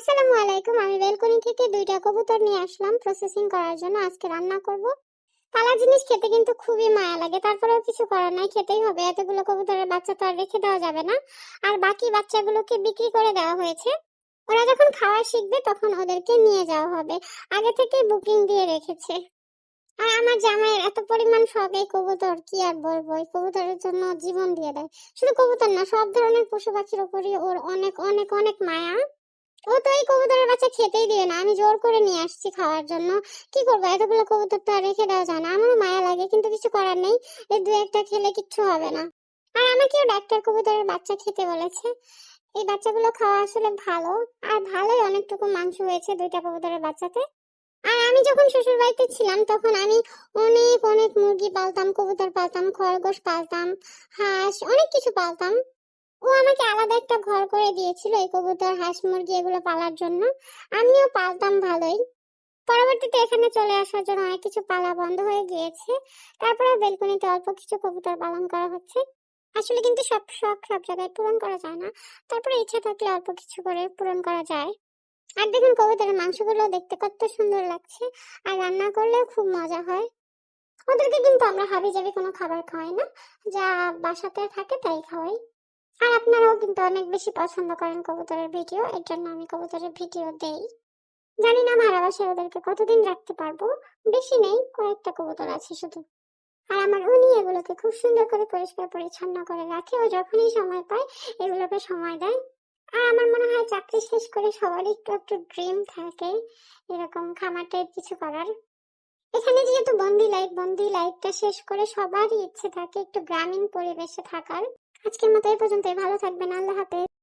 আসসালামু আলাইকুম। আমি বেলকনি থেকে দুইটা কবুতর নিয়ে আসলাম প্রসেসিং করার জন্য। আজকে রান্না করব। পালা জিনিস খেতে কিন্তু খুবই মায়া লাগে, তারপরেও কিছু করার নাই, খেতেই হবে। এতগুলো কবুতরের বাচ্চা তো আর রেখে দেওয়া যাবে না। আর বাকি বাচ্চাগুলোকে বিক্রি করে দেওয়া হয়েছে। ওরা যখন খাওয়া শিখবে তখন ওদেরকে নিয়ে যাওয়া হবে। আগে থেকেই বুকিং দিয়ে রেখেছে। আর আমার জামাইয়ের এত পরিমাণ শখ এই কবুতর, কি আর বলবো। এই কবুতরের জন্য জীবন দিয়ে দেয়। শুধু কবুতর না, সব ধরনের পশু পাখির উপরই ওর অনেক অনেক অনেক মায়া। ও তো এই কবুতরের বাচ্চা খেতেই দিবে না, আমি জোর করে নিয়ে আসছি খাওয়ার জন্য। কি করবো, এতগুলো কবুতর তো আর রেখে দেওয়া যায় না। আমারও মায়া লাগে, কিন্তু কিছু করার নেই। এই দু একটা খেলে কিচ্ছু হবে না। আর আমাকেও ডাক্তার কবুতরের বাচ্চা খেতে বলেছে। এই বাচ্চাগুলো খাওয়া আসলে ভালো। আর ভালোই অনেকটুকু মাংস হয়েছে দুইটা কবুতরের বাচ্চাতে। আর আমি যখন শ্বশুর বাড়িতে ছিলাম তখন আমি অনেক অনেক মুরগি পালতাম, কবুতর পালতাম, খরগোশ পালতাম, হাঁস, অনেক কিছু পালতাম। ও আমাকে আলাদা একটা ঘর করে দিয়েছিল এই কবুতর, হাঁস, মুরগি এগুলো পালার জন্য। আমিও পালতাম ভালোই। পরবর্তীতে এখানে চলে আসার জন্য অনেক কিছু পালা বন্ধ হয়ে গিয়েছে। তারপরে বেলকনিতে অল্প কিছু কবুতর পালন করা হচ্ছে। আসলে কিন্তু সব শখ সব জায়গায় পূরণ করা যায় না। তারপরে ইচ্ছা থাকলে অল্প কিছু করে পূরণ করা যায়। আর দেখুন কবুতরের মাংসগুলো দেখতে কত সুন্দর লাগছে। আর রান্না করলেও খুব মজা হয়। ওদেরকে কিন্তু আমরা হাবিজাবি কোনো খাবার খাওয়াই না, যা বাসাতে থাকে তাই খাওয়াই। আর আপনারাও কিন্তু অনেক বেশি পছন্দ করেন কবুতরের ভিডিও, এর জন্য আমি কবুতরের ভিডিও দেই। জানি না ভাড়া বাসায় ওদেরকে কতদিন রাখতে পারবো। বেশি নেই, কয়েকটা কবুতর আছে শুধু। আর আমার উনি এগুলোকে খুব সুন্দর করে পরিষ্কার পরিচ্ছন্ন করে রাখে। ও যখনই সময় পায় এগুলোকে সময় দেয়। আর আমার মনে হয় চাকরি শেষ করে সবারই একটু একটু ড্রিম থাকে এরকম খামার টাইপ কিছু করার। এখানে যেহেতু বন্দি লাইফটা শেষ করে সবারই ইচ্ছে থাকে একটু গ্রামীণ পরিবেশে থাকার। আজকের মতো এই পর্যন্তই। ভালো থাকবেন। আল্লাহ হাফেজ।